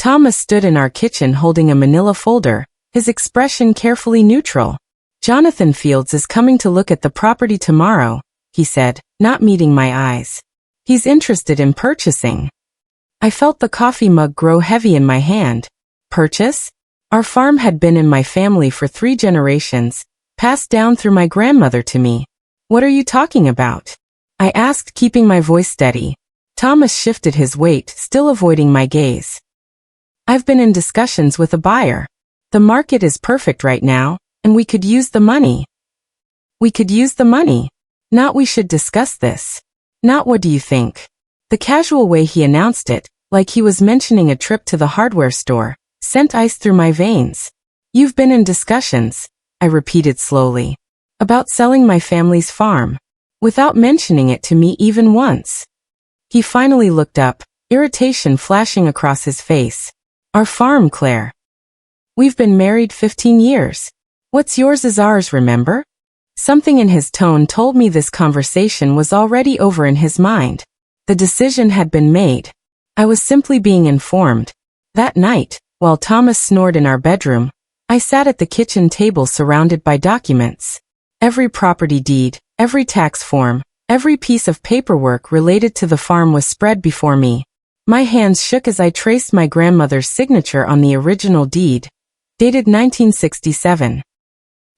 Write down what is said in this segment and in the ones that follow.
Thomas stood in our kitchen holding a manila folder, his expression carefully neutral. "Jonathan Fields is coming to look at the property tomorrow," he said, not meeting my eyes. "He's interested in purchasing." I felt the coffee mug grow heavy in my hand. Purchase? Our farm had been in my family for 3 generations, passed down through my grandmother to me. "What are you talking about?" I asked, keeping my voice steady. Thomas shifted his weight, still avoiding my gaze. "I've been in discussions with a buyer. The market is perfect right now, and we could use the money." "We could use the money. Not we should discuss this. Not what do you think?" The casual way he announced it, like he was mentioning a trip to the hardware store, sent ice through my veins. "You've been in discussions," I repeated slowly, "about selling my family's farm, without mentioning it to me even once." He finally looked up, irritation flashing across his face. "Our farm, Claire. We've been married 15 years. What's yours is ours, remember?" Something in his tone told me this conversation was already over in his mind. The decision had been made. I was simply being informed. That night, while Thomas snored in our bedroom, I sat at the kitchen table surrounded by documents. Every property deed, every tax form, every piece of paperwork related to the farm was spread before me. My hands shook as I traced my grandmother's signature on the original deed, dated 1967.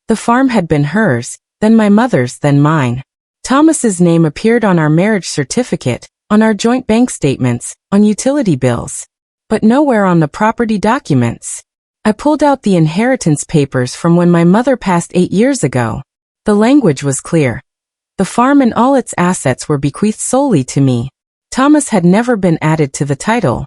The farm had been hers, then my mother's, then mine. Thomas's name appeared on our marriage certificate, on our joint bank statements, on utility bills, but nowhere on the property documents. I pulled out the inheritance papers from when my mother passed 8 years ago. The language was clear. The farm and all its assets were bequeathed solely to me. Thomas had never been added to the title.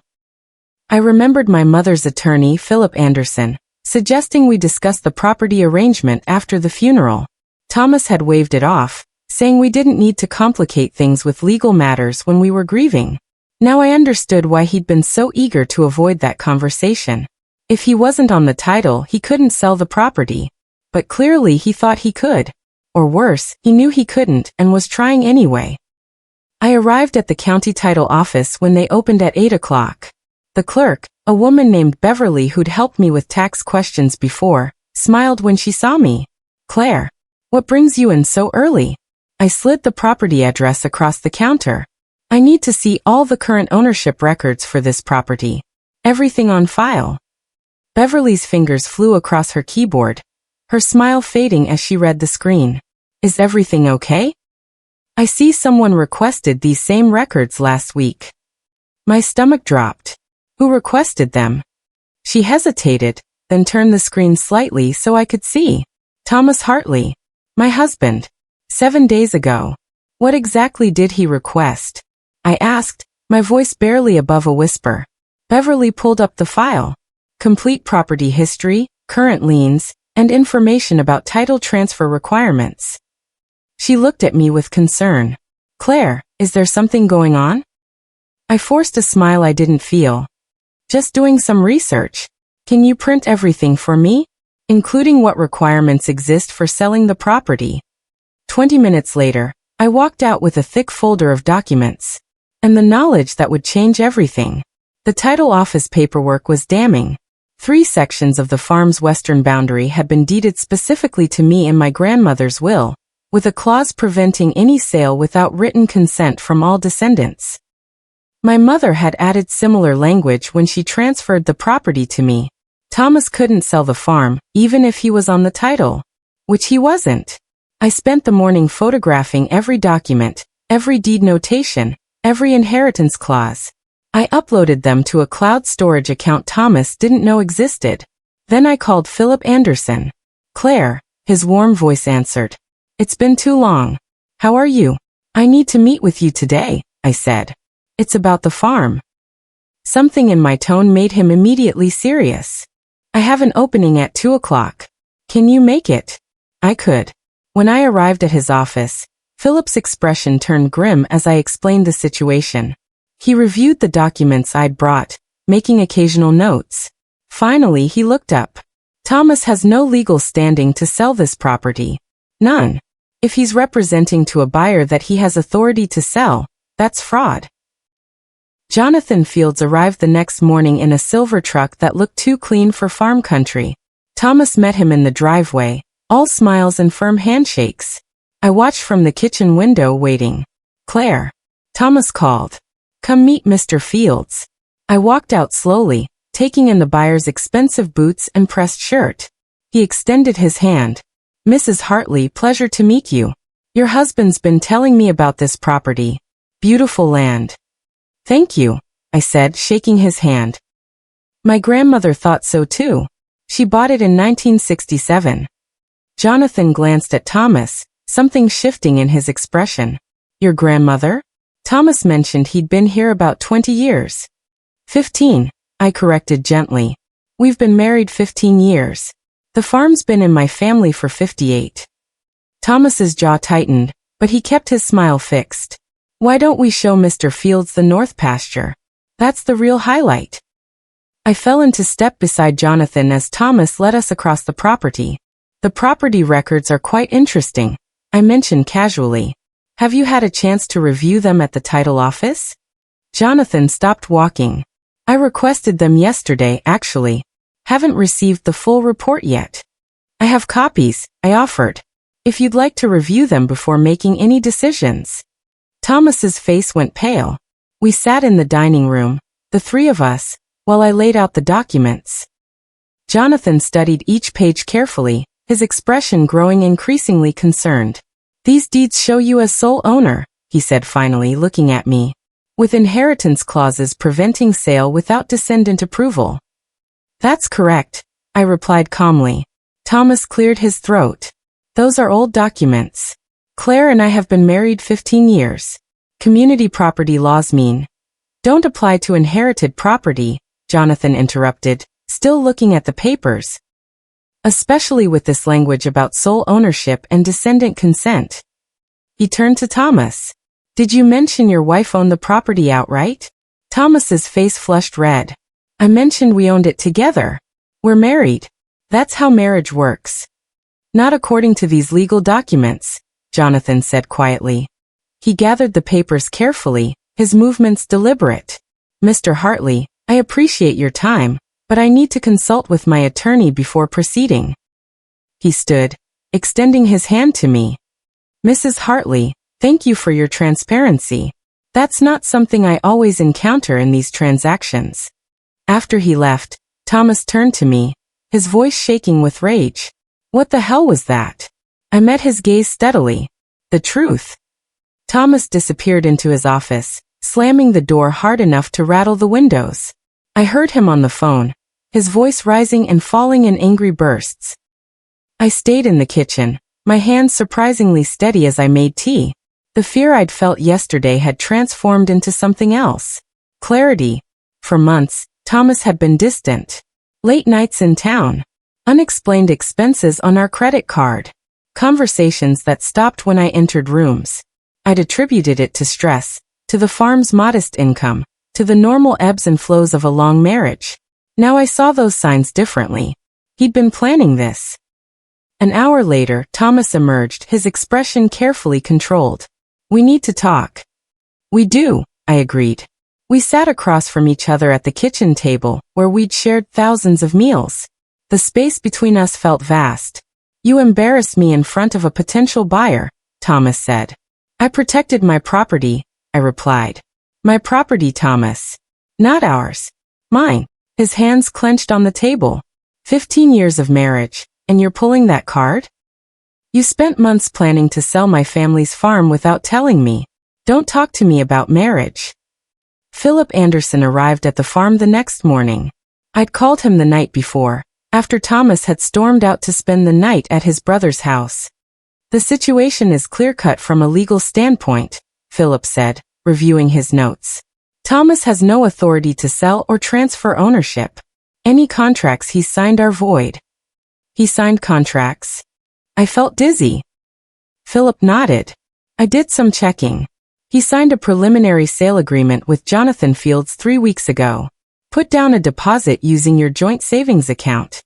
I remembered my mother's attorney, Philip Anderson, suggesting we discuss the property arrangement after the funeral. Thomas had waved it off, saying we didn't need to complicate things with legal matters when we were grieving. Now I understood why he'd been so eager to avoid that conversation. If he wasn't on the title, he couldn't sell the property. But clearly he thought he could. Or worse, he knew he couldn't and was trying anyway. I arrived at the county title office when they opened at 8 o'clock. The clerk, a woman named Beverly who'd helped me with tax questions before, smiled when she saw me. "Claire, what brings you in so early?" I slid the property address across the counter. "I need to see all the current ownership records for this property. Everything on file." Beverly's fingers flew across her keyboard, her smile fading as she read the screen. "Is everything okay? I see someone requested these same records last week." My stomach dropped. "Who requested them?" She hesitated, then turned the screen slightly so I could see. "Thomas Hartley. My husband. 7 days ago." "What exactly did he request?" I asked, my voice barely above a whisper. Beverly pulled up the file. Complete property history, current liens, and information about title transfer requirements. She looked at me with concern. "Claire, is there something going on?" I forced a smile I didn't feel. "Just doing some research. Can you print everything for me? Including what requirements exist for selling the property?" 20 minutes later, I walked out with a thick folder of documents. And the knowledge that would change everything. The title office paperwork was damning. 3 sections of the farm's western boundary had been deeded specifically to me in my grandmother's will, with a clause preventing any sale without written consent from all descendants. My mother had added similar language when she transferred the property to me. Thomas couldn't sell the farm, even if he was on the title. Which he wasn't. I spent the morning photographing every document, every deed notation, every inheritance clause. I uploaded them to a cloud storage account Thomas didn't know existed. Then I called Philip Anderson. "Claire," his warm voice answered. "It's been too long. How are you?" "I need to meet with you today," I said. "It's about the farm." Something in my tone made him immediately serious. "I have an opening at 2 o'clock. Can you make it?" I could. When I arrived at his office, Philip's expression turned grim as I explained the situation. He reviewed the documents I'd brought, making occasional notes. Finally, he looked up. "Thomas has no legal standing to sell this property. None. If he's representing to a buyer that he has authority to sell, that's fraud." Jonathan Fields arrived the next morning in a silver truck that looked too clean for farm country. Thomas met him in the driveway, all smiles and firm handshakes. I watched from the kitchen window waiting. "Claire," Thomas called. "Come meet Mr. Fields." I walked out slowly, taking in the buyer's expensive boots and pressed shirt. He extended his hand. "Mrs. Hartley, pleasure to meet you. Your husband's been telling me about this property. Beautiful land." "Thank you," I said, shaking his hand. "My grandmother thought so too. She bought it in 1967. Jonathan glanced at Thomas, something shifting in his expression. "Your grandmother?" Thomas mentioned he'd been here about 20 years. 15, I corrected gently. "We've been married 15 years. The farm's been in my family for 58. Thomas's jaw tightened, but he kept his smile fixed. "Why don't we show Mr. Fields the north pasture? That's the real highlight." I fell into step beside Jonathan as Thomas led us across the property. "The property records are quite interesting," I mentioned casually. "Have you had a chance to review them at the title office?" Jonathan stopped walking. "I requested them yesterday, actually. Haven't received the full report yet." "I have copies," I offered, "if you'd like to review them before making any decisions." Thomas's face went pale. We sat in the dining room, the three of us, while I laid out the documents. Jonathan studied each page carefully, his expression growing increasingly concerned. "These deeds show you as sole owner," he said finally, looking at me, "with inheritance clauses preventing sale without descendant approval." "That's correct," I replied calmly. Thomas cleared his throat. "Those are old documents. Claire and I have been married 15 years. Community property laws mean." "Don't apply to inherited property," Jonathan interrupted, still looking at the papers. "Especially with this language about sole ownership and descendant consent." He turned to Thomas. "Did you mention your wife owned the property outright?" Thomas's face flushed red. "I mentioned we owned it together. We're married. That's how marriage works." "Not according to these legal documents," Jonathan said quietly. He gathered the papers carefully, his movements deliberate. "Mr. Hartley, I appreciate your time, but I need to consult with my attorney before proceeding." He stood, extending his hand to me. "Mrs. Hartley, thank you for your transparency. That's not something I always encounter in these transactions." After he left, Thomas turned to me, his voice shaking with rage. "What the hell was that?" I met his gaze steadily. "The truth." Thomas disappeared into his office, slamming the door hard enough to rattle the windows. I heard him on the phone, his voice rising and falling in angry bursts. I stayed in the kitchen, my hands surprisingly steady as I made tea. The fear I'd felt yesterday had transformed into something else. Clarity. For months, Thomas had been distant. Late nights in town. Unexplained expenses on our credit card. Conversations that stopped when I entered rooms. I'd attributed it to stress, to the farm's modest income, to the normal ebbs and flows of a long marriage. Now I saw those signs differently. He'd been planning this. An hour later, Thomas emerged, his expression carefully controlled. "We need to talk." "We do," I agreed. We sat across from each other at the kitchen table, where we'd shared thousands of meals. The space between us felt vast. "You embarrassed me in front of a potential buyer," Thomas said. "I protected my property," I replied. "My property, Thomas. Not ours. Mine." His hands clenched on the table. 15 years of marriage, and you're pulling that card? "You spent months planning to sell my family's farm without telling me. Don't talk to me about marriage." Philip Anderson arrived at the farm the next morning. I'd called him the night before, after Thomas had stormed out to spend the night at his brother's house. "The situation is clear-cut from a legal standpoint," Philip said, reviewing his notes. "Thomas has no authority to sell or transfer ownership. Any contracts he's signed are void." "He signed contracts?" I felt dizzy. Philip nodded. "I did some checking. He signed a preliminary sale agreement with Jonathan Fields 3 weeks ago. Put down a deposit using your joint savings account."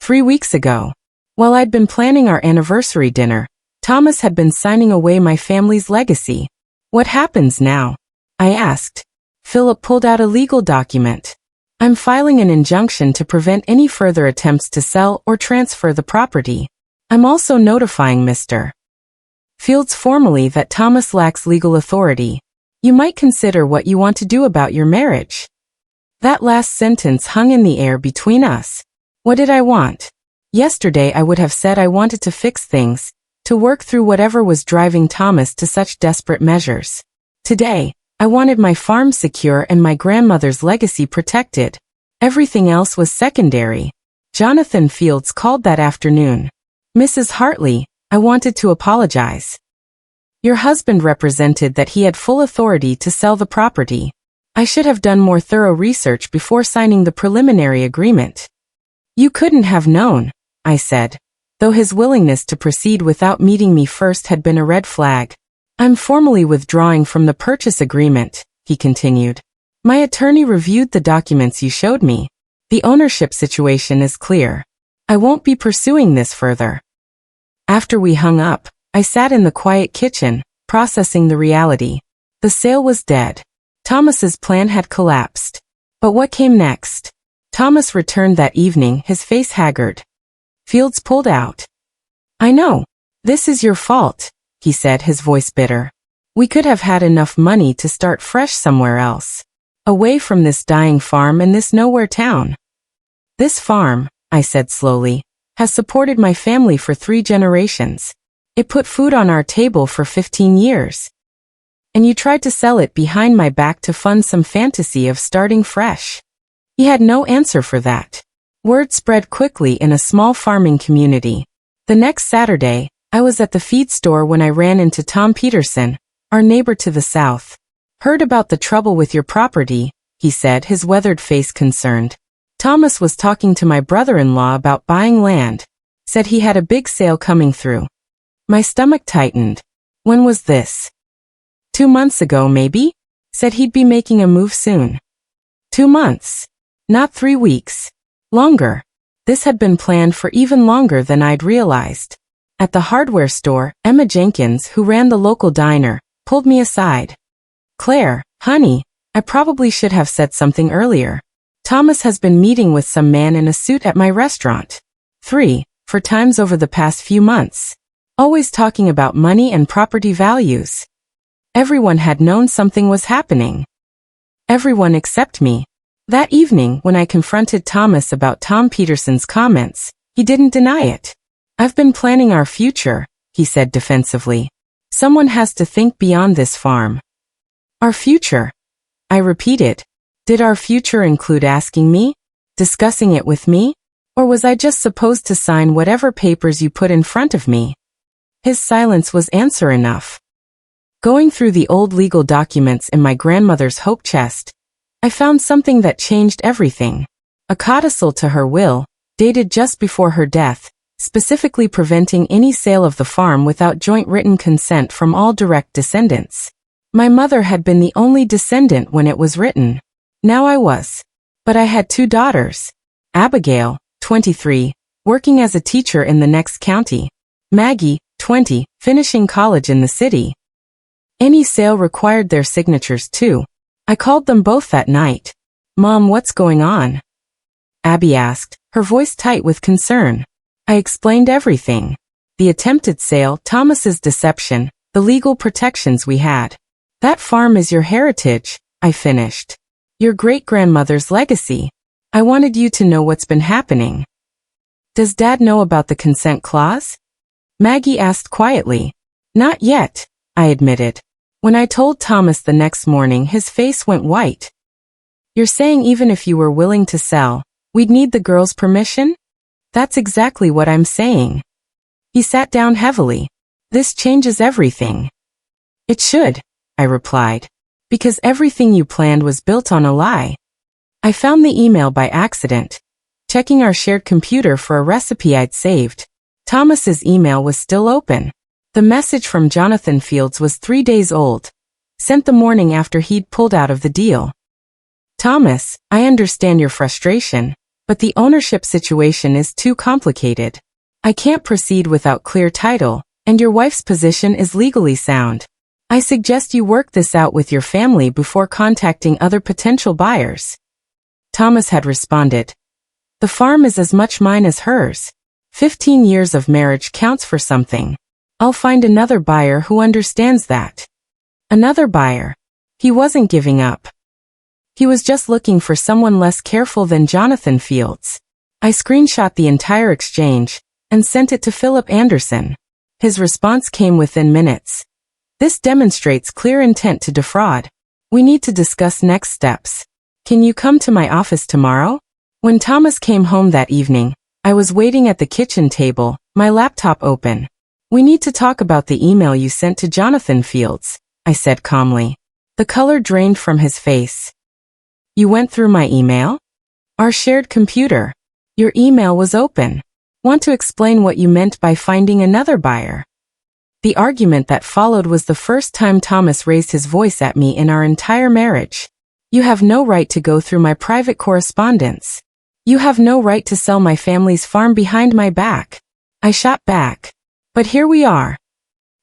3 weeks ago. While I'd been planning our anniversary dinner, Thomas had been signing away my family's legacy. "What happens now?" I asked. Philip pulled out a legal document. I'm filing an injunction to prevent any further attempts to sell or transfer the property. I'm also notifying Mr. Fields formally that Thomas lacks legal authority. You might consider what you want to do about your marriage. That last sentence hung in the air between us. What did I want? Yesterday I would have said I wanted to fix things, to work through whatever was driving Thomas to such desperate measures. Today, I wanted my farm secure and my grandmother's legacy protected. Everything else was secondary. Jonathan Fields called that afternoon. Mrs. Hartley, I wanted to apologize. Your husband represented that he had full authority to sell the property. I should have done more thorough research before signing the preliminary agreement. You couldn't have known, I said, though his willingness to proceed without meeting me first had been a red flag. I'm formally withdrawing from the purchase agreement, he continued. My attorney reviewed the documents you showed me. The ownership situation is clear. I won't be pursuing this further. After we hung up, I sat in the quiet kitchen, processing the reality. The sale was dead. Thomas's plan had collapsed. But what came next? Thomas returned that evening, his face haggard. Fields pulled out. I know. This is your fault, he said, his voice bitter. We could have had enough money to start fresh somewhere else. Away from this dying farm and this nowhere town. This farm, I said slowly, has supported my family for 3 generations. It put food on our table for 15 years. And you tried to sell it behind my back to fund some fantasy of starting fresh. He had no answer for that. Word spread quickly in a small farming community. The next Saturday, I was at the feed store when I ran into Tom Peterson, our neighbor to the south. Heard about the trouble with your property, he said, his weathered face concerned. Thomas was talking to my brother-in-law about buying land. Said he had a big sale coming through. My stomach tightened. When was this? 2 months ago, maybe? Said he'd be making a move soon. 2 months. Not 3 weeks. Longer. This had been planned for even longer than I'd realized. At the hardware store, Emma Jenkins, who ran the local diner, pulled me aside. Claire, honey, I probably should have said something earlier. Thomas has been meeting with some man in a suit at my restaurant. 3, 4 times over the past few months. Always talking about money and property values. Everyone had known something was happening. Everyone except me. That evening, when I confronted Thomas about Tom Peterson's comments, he didn't deny it. I've been planning our future, he said defensively. Someone has to think beyond this farm. Our future? I repeated. Did our future include asking me? Discussing it with me? Or was I just supposed to sign whatever papers you put in front of me? His silence was answer enough. Going through the old legal documents in my grandmother's hope chest, I found something that changed everything. A codicil to her will, dated just before her death, specifically preventing any sale of the farm without joint written consent from all direct descendants. My mother had been the only descendant when it was written. Now I was. But I had 2 daughters. Abigail, 23, working as a teacher in the next county. Maggie, 20, finishing college in the city. Any sale required their signatures too. I called them both that night. Mom, what's going on? Abby asked, her voice tight with concern. I explained everything. The attempted sale, Thomas's deception, the legal protections we had. That farm is your heritage, I finished. Your great-grandmother's legacy. I wanted you to know what's been happening. Does Dad know about the consent clause? Maggie asked quietly. Not yet, I admitted. When I told Thomas the next morning, his face went white. You're saying even if you were willing to sell, we'd need the girl's permission? That's exactly what I'm saying. He sat down heavily. This changes everything. It should, I replied. Because everything you planned was built on a lie. I found the email by accident, checking our shared computer for a recipe I'd saved. Thomas's email was still open. The message from Jonathan Fields was 3 days old, sent the morning after he'd pulled out of the deal. Thomas, I understand your frustration, but the ownership situation is too complicated. I can't proceed without clear title, and your wife's position is legally sound. I suggest you work this out with your family before contacting other potential buyers. Thomas had responded. The farm is as much mine as hers. 15 years of marriage counts for something. I'll find another buyer who understands that. Another buyer. He wasn't giving up. He was just looking for someone less careful than Jonathan Fields. I screenshot the entire exchange and sent it to Philip Anderson. His response came within minutes. This demonstrates clear intent to defraud. We need to discuss next steps. Can you come to my office tomorrow? When Thomas came home that evening, I was waiting at the kitchen table, my laptop open. We need to talk about the email you sent to Jonathan Fields, I said calmly. The color drained from his face. You went through my email? Our shared computer. Your email was open. Want to explain what you meant by finding another buyer? The argument that followed was the first time Thomas raised his voice at me in our entire marriage. You have no right to go through my private correspondence. You have no right to sell my family's farm behind my back. I shot back. But here we are.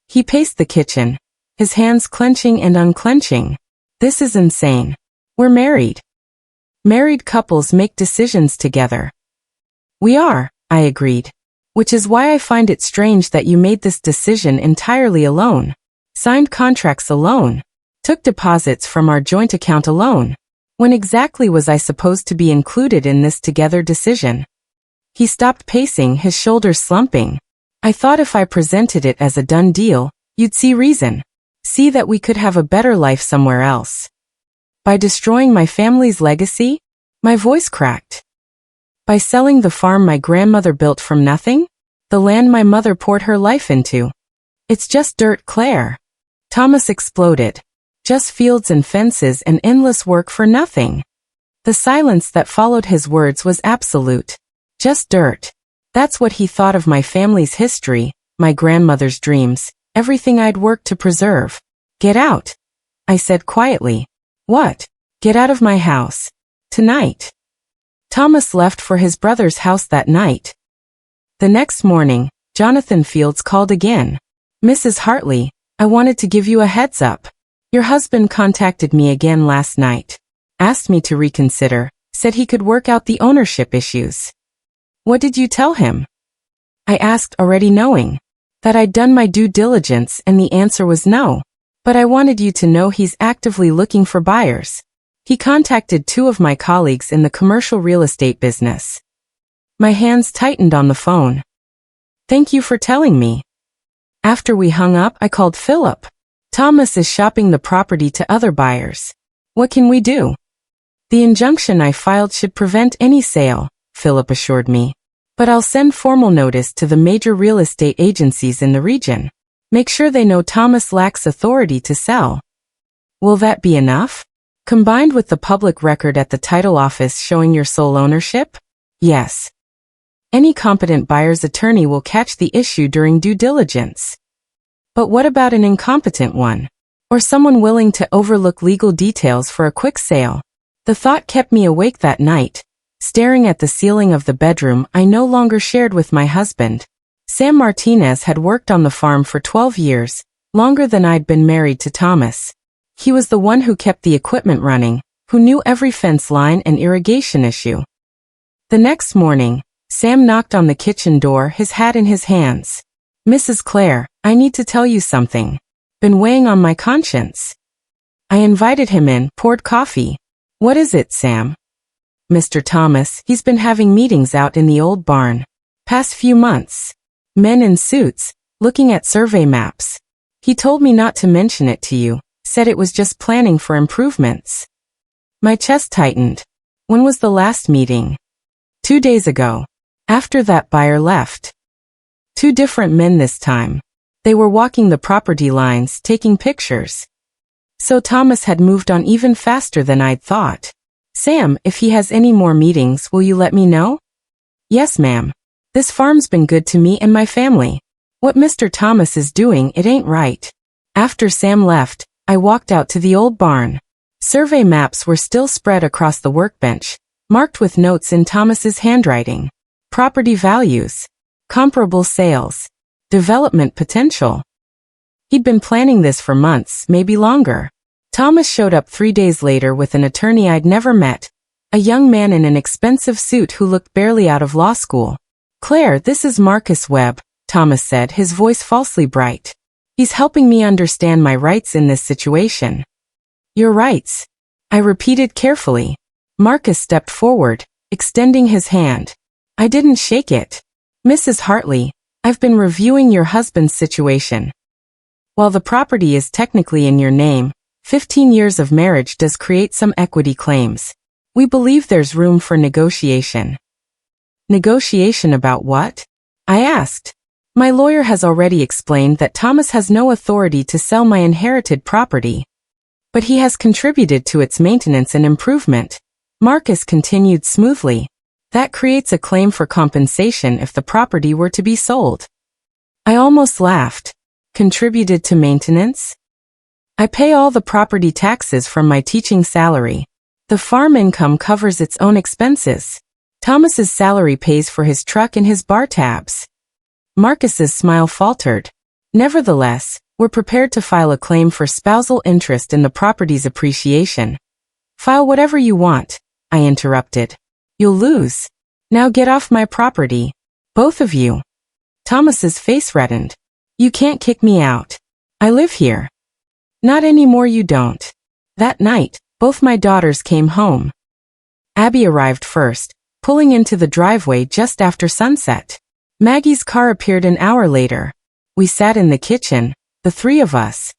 He paced the kitchen, his hands clenching and unclenching. This is insane. We're married. Married couples make decisions together. We are, I agreed. Which is why I find it strange that you made this decision entirely alone. Signed contracts alone. Took deposits from our joint account alone. When exactly was I supposed to be included in this together decision? He stopped pacing, his shoulders slumping. I thought if I presented it as a done deal, you'd see reason. See that we could have a better life somewhere else. By destroying my family's legacy? My voice cracked. By selling the farm my grandmother built from nothing? The land my mother poured her life into? It's just dirt, Claire. Thomas exploded. Just fields and fences and endless work for nothing. The silence that followed his words was absolute. Just dirt. That's what he thought of my family's history, my grandmother's dreams, everything I'd worked to preserve. Get out. I said quietly. What? Get out of my house. Tonight. Thomas left for his brother's house that night. The next morning, Jonathan Fields called again. Mrs. Hartley, I wanted to give you a heads up. Your husband contacted me again last night. Asked me to reconsider, said he could work out the ownership issues. What did you tell him? I asked, already knowing that I'd done my due diligence, and the answer was no. But I wanted you to know he's actively looking for buyers. He contacted 2 of my colleagues in the commercial real estate business. My hands tightened on the phone. Thank you for telling me. After we hung up, I called Philip. Thomas is shopping the property to other buyers. What can we do? The injunction I filed should prevent any sale, Philip assured me. But I'll send formal notice to the major real estate agencies in the region. Make sure they know Thomas lacks authority to sell. Will that be enough? Combined with the public record at the title office showing your sole ownership? Yes. Any competent buyer's attorney will catch the issue during due diligence. But what about an incompetent one? Or someone willing to overlook legal details for a quick sale? The thought kept me awake that night, staring at the ceiling of the bedroom I no longer shared with my husband. Sam Martinez had worked on the farm for 12 years, longer than I'd been married to Thomas. He was the one who kept the equipment running, who knew every fence line and irrigation issue. The next morning, Sam knocked on the kitchen door, his hat in his hands. Mrs. Claire, I need to tell you something. Been weighing on my conscience. I invited him in, poured coffee. What is it, Sam? Mr. Thomas, he's been having meetings out in the old barn. Past few months. Men in suits, looking at survey maps. He told me not to mention it to you, said it was just planning for improvements. My chest tightened. When was the last meeting? 2 days ago. After that buyer left. 2 different men this time. They were walking the property lines, taking pictures. So Thomas had moved on even faster than I'd thought. Sam, if he has any more meetings, will you let me know? Yes, ma'am. This farm's been good to me and my family. What Mr. Thomas is doing, it ain't right. After Sam left, I walked out to the old barn. Survey maps were still spread across the workbench, marked with notes in Thomas's handwriting. Property values. Comparable sales. Development potential. He'd been planning this for months, maybe longer. Thomas showed up 3 days later with an attorney I'd never met, a young man in an expensive suit who looked barely out of law school. "Claire, this is Marcus Webb," Thomas said, his voice falsely bright. "He's helping me understand my rights in this situation." "Your rights?" I repeated carefully. Marcus stepped forward, extending his hand. I didn't shake it. "Mrs. Hartley, I've been reviewing your husband's situation. While the property is technically in your name, 15 years of marriage does create some equity claims. We believe there's room for negotiation." "Negotiation about what?" I asked. "My lawyer has already explained that Thomas has no authority to sell my inherited property, but he has contributed to its maintenance and improvement," Marcus continued smoothly. "That creates a claim for compensation if the property were to be sold." I almost laughed. Contributed to maintenance? I pay all the property taxes from my teaching salary. The farm income covers its own expenses. Thomas's salary pays for his truck and his bar tabs. Marcus's smile faltered. "Nevertheless, we're prepared to file a claim for spousal interest in the property's appreciation." "File whatever you want," I interrupted. "You'll lose. Now get off my property. Both of you." Thomas's face reddened. "You can't kick me out. I live here." "Not anymore, you don't." That night, both my daughters came home. Abby arrived first, pulling into the driveway just after sunset. Maggie's car appeared an hour later. We sat in the kitchen, the three of us.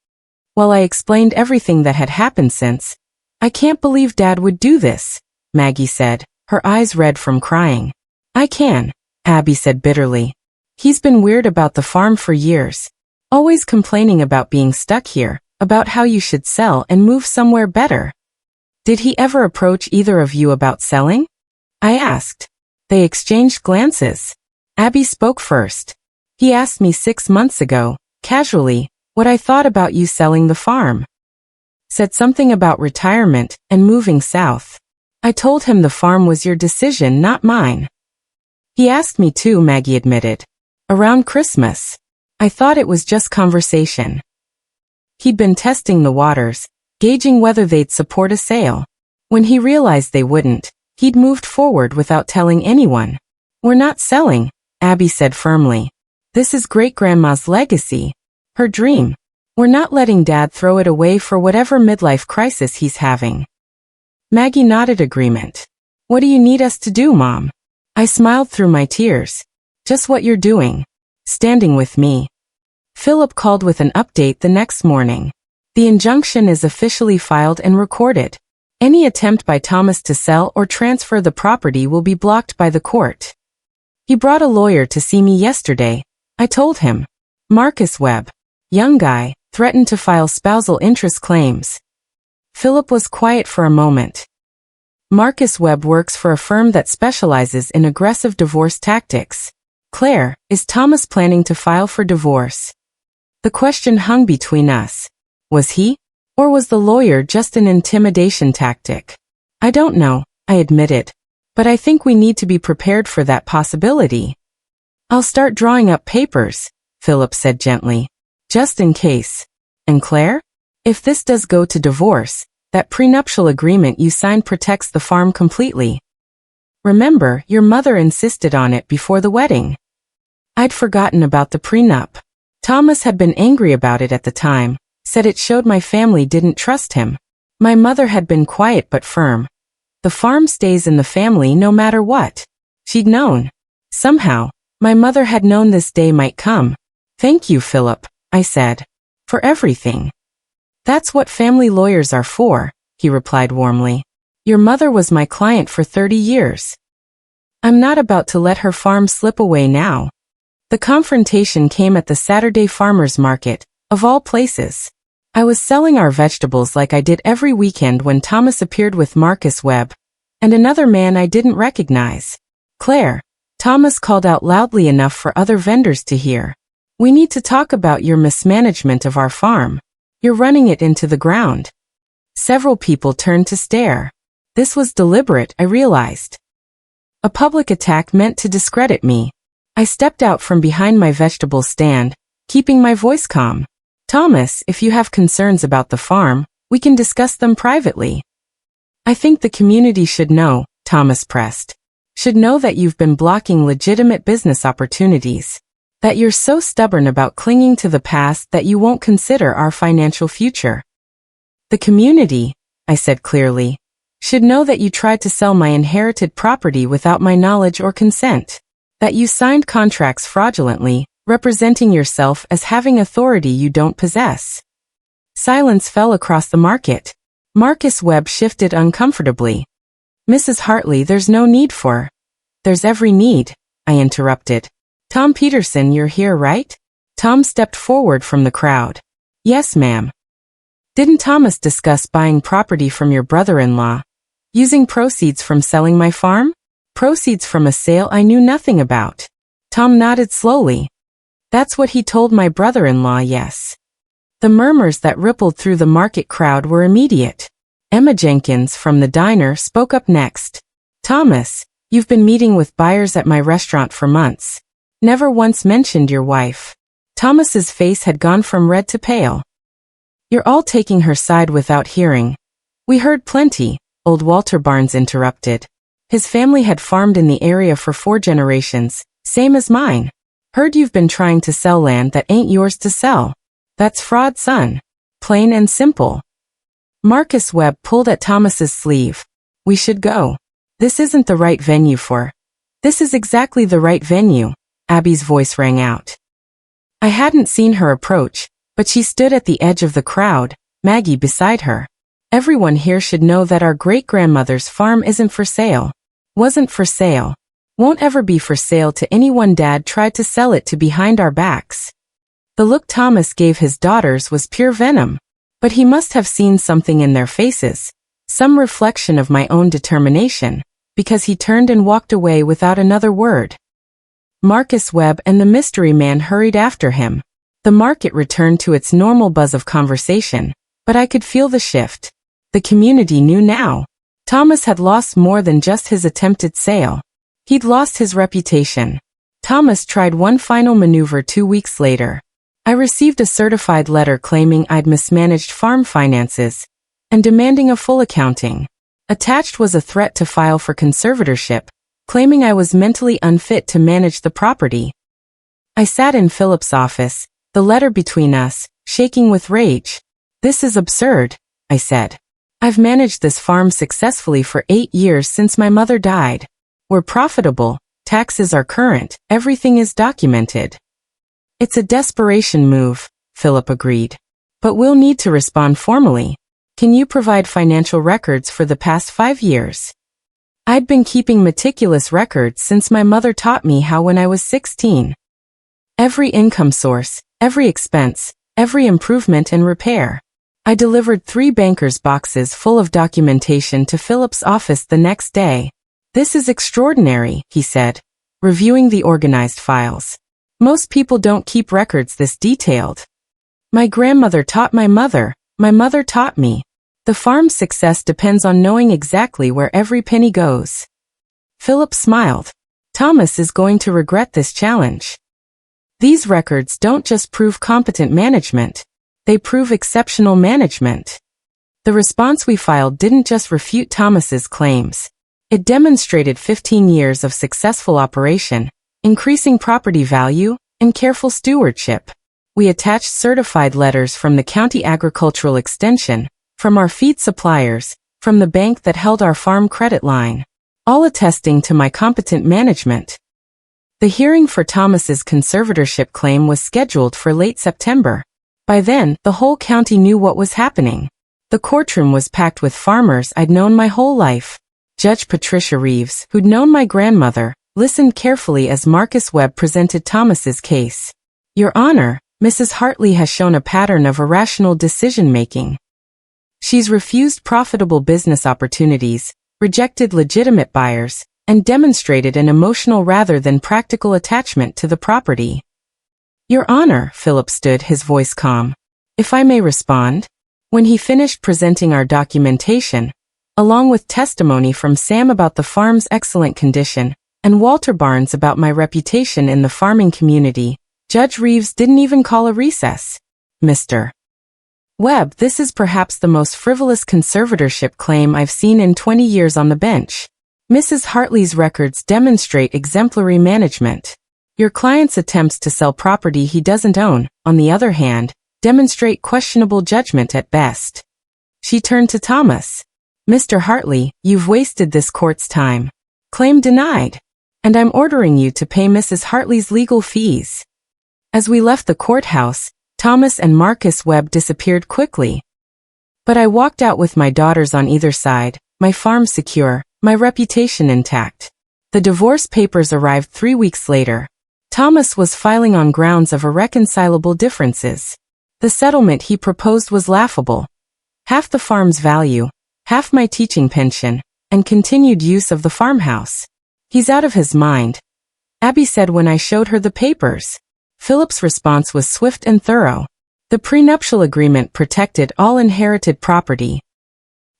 While I explained everything that had happened since, "I can't believe Dad would do this," Maggie said, her eyes red from crying. "I can," Abby said bitterly. "He's been weird about the farm for years. Always complaining about being stuck here, about how you should sell and move somewhere better." "Did he ever approach either of you about selling?" I asked. They exchanged glances. Abby spoke first. "He asked me 6 months ago, casually, what I thought about you selling the farm. Said something about retirement and moving south. I told him the farm was your decision, not mine." "He asked me too," Maggie admitted. "Around Christmas. I thought it was just conversation." He'd been testing the waters, gauging whether they'd support a sale. When he realized they wouldn't, he'd moved forward without telling anyone. "We're not selling," Abby said firmly. "This is great-grandma's legacy. Her dream. We're not letting Dad throw it away for whatever midlife crisis he's having." Maggie nodded agreement. "What do you need us to do, Mom?" I smiled through my tears. "Just what you're doing. Standing with me." Philip called with an update the next morning. "The injunction is officially filed and recorded. Any attempt by Thomas to sell or transfer the property will be blocked by the court." "He brought a lawyer to see me yesterday," I told him. "Marcus Webb, young guy, threatened to file spousal interest claims." Philip was quiet for a moment. "Marcus Webb works for a firm that specializes in aggressive divorce tactics. Claire, is Thomas planning to file for divorce?" The question hung between us. Was he? Or was the lawyer just an intimidation tactic? "I don't know," I admitted. "But I think we need to be prepared for that possibility." "I'll start drawing up papers," Philip said gently. "Just in case." "And Claire? If this does go to divorce, that prenuptial agreement you signed protects the farm completely. Remember, your mother insisted on it before the wedding." I'd forgotten about the prenup. Thomas had been angry about it at the time, said it showed my family didn't trust him. My mother had been quiet but firm. The farm stays in the family no matter what. She'd known. Somehow, my mother had known this day might come. "Thank you, Philip," I said. "For everything." "That's what family lawyers are for," he replied warmly. "Your mother was my client for 30 years. I'm not about to let her farm slip away now." The confrontation came at the Saturday farmers market, of all places. I was selling our vegetables like I did every weekend when Thomas appeared with Marcus Webb and another man I didn't recognize. "Claire," Thomas called out loudly enough for other vendors to hear. "We need to talk about your mismanagement of our farm. You're running it into the ground." Several people turned to stare. This was deliberate, I realized. A public attack meant to discredit me. I stepped out from behind my vegetable stand, keeping my voice calm. Thomas, if you have concerns about the farm, we can discuss them privately. I think the community should know, Thomas pressed. Should know that you've been blocking legitimate business opportunities. That you're so stubborn about clinging to the past that you won't consider our financial future. The community, I said clearly, should know that you tried to sell my inherited property without my knowledge or consent. That you signed contracts fraudulently, representing yourself as having authority you don't possess. Silence fell across the market. Marcus Webb shifted uncomfortably. Mrs. Hartley, there's no need for. There's every need, I interrupted. Tom Peterson, you're here, right? Tom stepped forward from the crowd. Yes, ma'am. Didn't Thomas discuss buying property from your brother-in-law? Using proceeds from selling my farm? Proceeds from a sale I knew nothing about. Tom nodded slowly. That's what he told my brother-in-law, yes. The murmurs that rippled through the market crowd were immediate. Emma Jenkins from the diner spoke up next. Thomas, you've been meeting with buyers at my restaurant for months. Never once mentioned your wife. Thomas's face had gone from red to pale. You're all taking her side without hearing. We heard plenty, old Walter Barnes interrupted. His family had farmed in the area for 4 generations, same as mine. Heard you've been trying to sell land that ain't yours to sell. That's fraud, son. Plain and simple. Marcus Webb pulled at Thomas's sleeve. We should go. This isn't the right venue for. This is exactly the right venue. Abby's voice rang out. I hadn't seen her approach, but she stood at the edge of the crowd, Maggie beside her. Everyone here should know that our great-grandmother's farm isn't for sale. Wasn't for sale. Won't ever be for sale to anyone. Dad tried to sell it to behind our backs. The look Thomas gave his daughters was pure venom. But he must have seen something in their faces, some reflection of my own determination, because he turned and walked away without another word. Marcus Webb and the mystery man hurried after him. The market returned to its normal buzz of conversation, but I could feel the shift. The community knew now. Thomas had lost more than just his attempted sale. He'd lost his reputation. Thomas tried one final maneuver 2 weeks later. I received a certified letter claiming I'd mismanaged farm finances and demanding a full accounting. Attached was a threat to file for conservatorship, claiming I was mentally unfit to manage the property. I sat in Philip's office, the letter between us, shaking with rage. This is absurd, I said. I've managed this farm successfully for 8 years since my mother died. We're profitable, taxes are current, everything is documented. It's a desperation move, Philip agreed. But we'll need to respond formally. Can you provide financial records for the past 5 years? I'd been keeping meticulous records since my mother taught me how when I was 16. Every income source, every expense, every improvement and repair. I delivered 3 bankers' boxes full of documentation to Philip's office the next day. This is extraordinary, he said, reviewing the organized files. Most people don't keep records this detailed. My grandmother taught my mother taught me. The farm's success depends on knowing exactly where every penny goes. Philip smiled. Thomas is going to regret this challenge. These records don't just prove competent management, they prove exceptional management. The response we filed didn't just refute Thomas's claims. It demonstrated 15 years of successful operation, increasing property value, and careful stewardship. We attached certified letters from the county agricultural extension, from our feed suppliers, from the bank that held our farm credit line, all attesting to my competent management. The hearing for Thomas's conservatorship claim was scheduled for late September. By then, the whole county knew what was happening. The courtroom was packed with farmers I'd known my whole life. Judge Patricia Reeves, who'd known my grandmother, listened carefully as Marcus Webb presented Thomas's case. Your Honor, Mrs. Hartley has shown a pattern of irrational decision-making. She's refused profitable business opportunities, rejected legitimate buyers, and demonstrated an emotional rather than practical attachment to the property. Your Honor, Philip stood, his voice calm. If I may respond? When he finished presenting our documentation, along with testimony from Sam about the farm's excellent condition, and Walter Barnes about my reputation in the farming community, Judge Reeves didn't even call a recess. Mr. Webb, this is perhaps the most frivolous conservatorship claim I've seen in 20 years on the bench. Mrs. Hartley's records demonstrate exemplary management. Your client's attempts to sell property he doesn't own, on the other hand, demonstrate questionable judgment at best. She turned to Thomas. Mr. Hartley, you've wasted this court's time. Claim denied. And I'm ordering you to pay Mrs. Hartley's legal fees. As we left the courthouse, Thomas and Marcus Webb disappeared quickly. But I walked out with my daughters on either side, my farm secure, my reputation intact. The divorce papers arrived 3 weeks later. Thomas was filing on grounds of irreconcilable differences. The settlement he proposed was laughable. Half the farm's value, half my teaching pension, and continued use of the farmhouse. He's out of his mind, Abby said when I showed her the papers. Philip's response was swift and thorough. The prenuptial agreement protected all inherited property.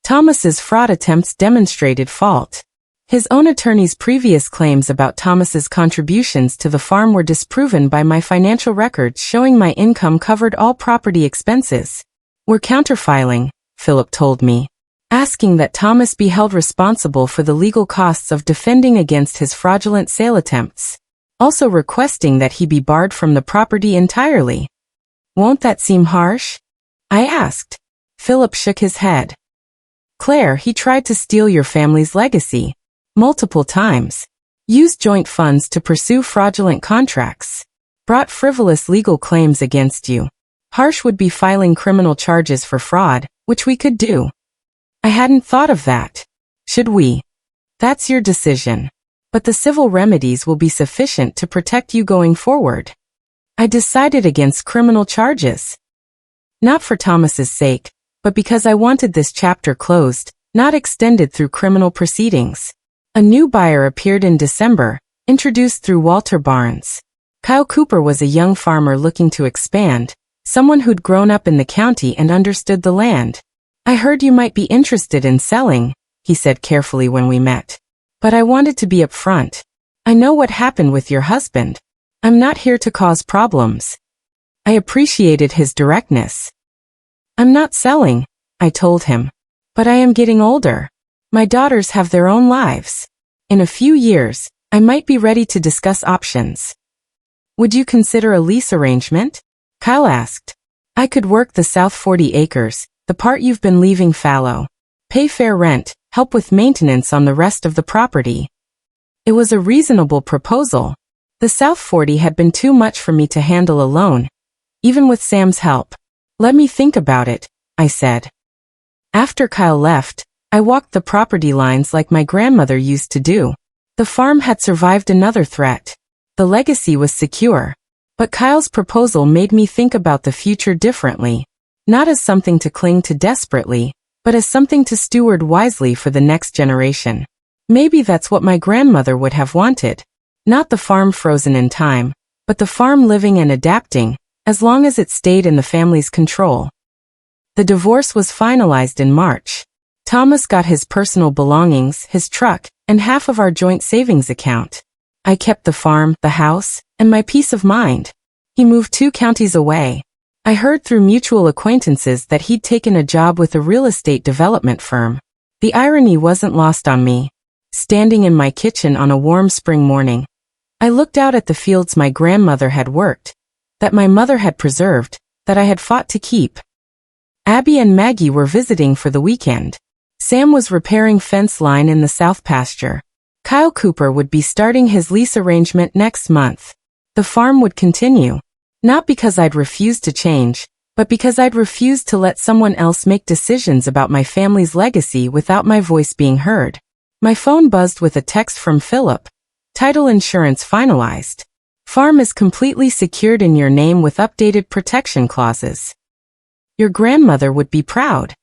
Thomas's fraud attempts demonstrated fault. His own attorney's previous claims about Thomas's contributions to the farm were disproven by my financial records showing my income covered all property expenses. We're counterfiling, Philip told me, asking that Thomas be held responsible for the legal costs of defending against his fraudulent sale attempts. Also requesting that he be barred from the property entirely. Won't that seem harsh? I asked. Philip shook his head. Claire, he tried to steal your family's legacy. Multiple times. Used joint funds to pursue fraudulent contracts. Brought frivolous legal claims against you. Harsh would be filing criminal charges for fraud, which we could do. I hadn't thought of that. Should we? That's your decision. But the civil remedies will be sufficient to protect you going forward. I decided against criminal charges. Not for Thomas's sake, but because I wanted this chapter closed, not extended through criminal proceedings. A new buyer appeared in December, introduced through Walter Barnes. Kyle Cooper was a young farmer looking to expand, someone who'd grown up in the county and understood the land. I heard you might be interested in selling, he said carefully when we met. But I wanted to be upfront. I know what happened with your husband. I'm not here to cause problems. I appreciated his directness. I'm not selling, I told him. But I am getting older. My daughters have their own lives. In a few years, I might be ready to discuss options. Would you consider a lease arrangement? Kyle asked. I could work the south 40 acres, the part you've been leaving fallow. Pay fair rent, help with maintenance on the rest of the property. It was a reasonable proposal. The South 40 had been too much for me to handle alone, even with Sam's help. Let me think about it, I said. After Kyle left, I walked the property lines like my grandmother used to do. The farm had survived another threat. The legacy was secure. But Kyle's proposal made me think about the future differently, not as something to cling to desperately, but as something to steward wisely for the next generation. Maybe that's what my grandmother would have wanted. Not the farm frozen in time, but the farm living and adapting, as long as it stayed in the family's control. The divorce was finalized in March. Thomas got his personal belongings, his truck, and half of our joint savings account. I kept the farm, the house, and my peace of mind. He moved 2 counties away. I heard through mutual acquaintances that he'd taken a job with a real estate development firm. The irony wasn't lost on me. Standing in my kitchen on a warm spring morning, I looked out at the fields my grandmother had worked, that my mother had preserved, that I had fought to keep. Abby and Maggie were visiting for the weekend. Sam was repairing fence line in the south pasture. Kyle Cooper would be starting his lease arrangement next month. The farm would continue. Not because I'd refused to change, but because I'd refused to let someone else make decisions about my family's legacy without my voice being heard. My phone buzzed with a text from Philip. Title insurance finalized. Farm is completely secured in your name with updated protection clauses. Your grandmother would be proud.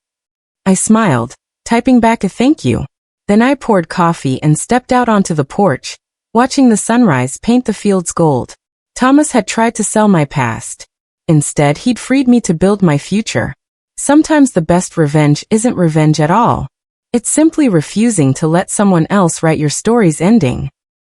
I smiled, typing back a thank you. Then I poured coffee and stepped out onto the porch, watching the sunrise paint the fields gold. Thomas had tried to sell my past. Instead, he'd freed me to build my future. Sometimes the best revenge isn't revenge at all. It's simply refusing to let someone else write your story's ending.